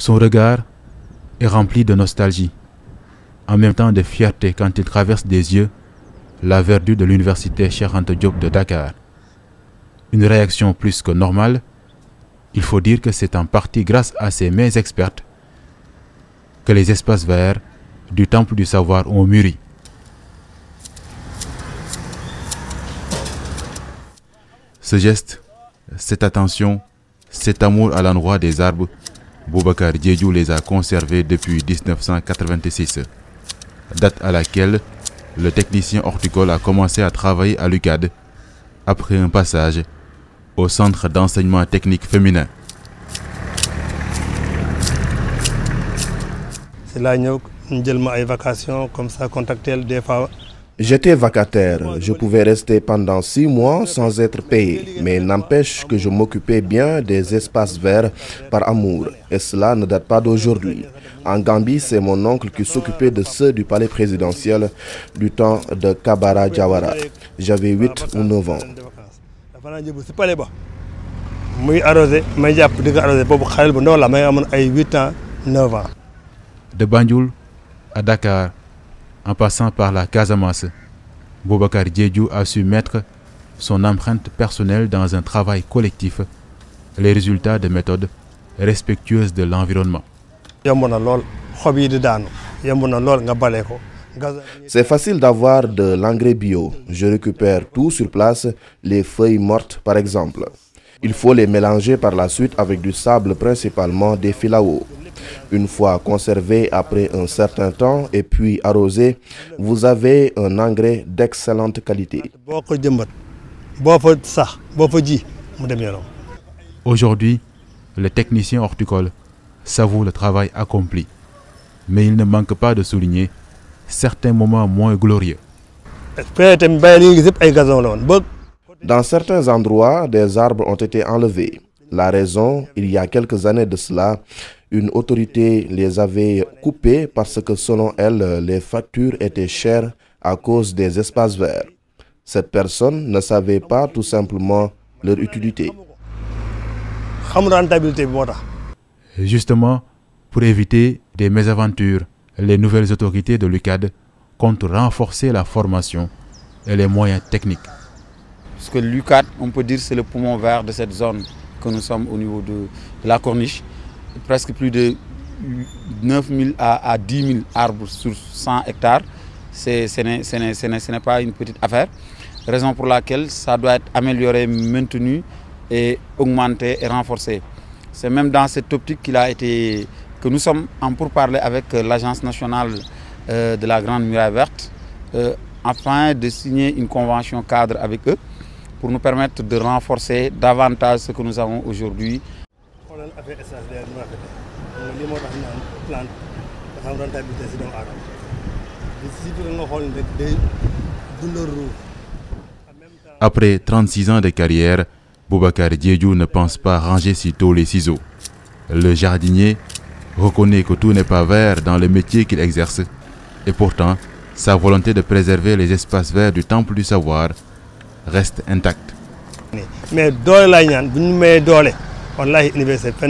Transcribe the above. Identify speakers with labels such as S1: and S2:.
S1: Son regard est rempli de nostalgie, en même temps de fierté quand il traverse des yeux la verdure de l'université Cheikh Anta Diop de Dakar. Une réaction plus que normale. Il faut dire que c'est en partie grâce à ces mains expertes que les espaces verts du Temple du Savoir ont mûri. Ce geste, cette attention, cet amour à l'endroit des arbres, Boubacar Diédhiou les a conservés depuis 1986, date à laquelle le technicien horticole a commencé à travailler à l'UCAD après un passage au centre d'enseignement technique féminin.
S2: C'est là que j'ai vacations comme ça, contacter des fois.
S3: J'étais vacataire, je pouvais rester pendant 6 mois sans être payé, mais n'empêche que je m'occupais bien des espaces verts par amour, et cela ne date pas d'aujourd'hui. En Gambie, c'est mon oncle qui s'occupait de ceux du palais présidentiel du temps de Kabara Jawara. J'avais 8 ou 9 ans.
S1: De Banjul à Dakar, en passant par la Casamance, Boubacar Diédhiou a su mettre son empreinte personnelle dans un travail collectif, les résultats de méthodes respectueuses de l'environnement.
S3: C'est facile d'avoir de l'engrais bio. Je récupère tout sur place, les feuilles mortes par exemple. Il faut les mélanger par la suite avec du sable, principalement des filaos. Une fois conservé après un certain temps et puis arrosé, vous avez un engrais d'excellente qualité.
S1: Aujourd'hui, le technicien horticole savoure le travail accompli, mais il ne manque pas de souligner certains moments moins glorieux.
S3: Dans certains endroits, des arbres ont été enlevés. La raison, il y a quelques années de cela, une autorité les avait coupés parce que selon elle, les factures étaient chères à cause des espaces verts. Cette personne ne savait pas tout simplement leur utilité.
S1: Justement, pour éviter des mésaventures, les nouvelles autorités de l'UCAD comptent renforcer la formation et les moyens techniques.
S4: Parce que l'UCAD, on peut dire, c'est le poumon vert de cette zone que nous sommes au niveau de la corniche. Presque plus de 9 000 à 10 000 arbres sur 100 hectares. Ce n'est pas une petite affaire. Raison pour laquelle ça doit être amélioré, maintenu et augmenté et renforcé. C'est même dans cette optique que nous sommes en pourparlers avec l'Agence nationale de la Grande Muraille Verte afin de signer une convention cadre avec eux pour nous permettre de renforcer davantage ce que nous avons aujourd'hui.
S1: Après 36 ans de carrière, Boubacar Diédhiou ne pense pas ranger si tôt les ciseaux. Le jardinier reconnaît que tout n'est pas vert dans le métier qu'il exerce, et pourtant, sa volonté de préserver les espaces verts du Temple du Savoir reste intacte.
S2: Mais wallahi université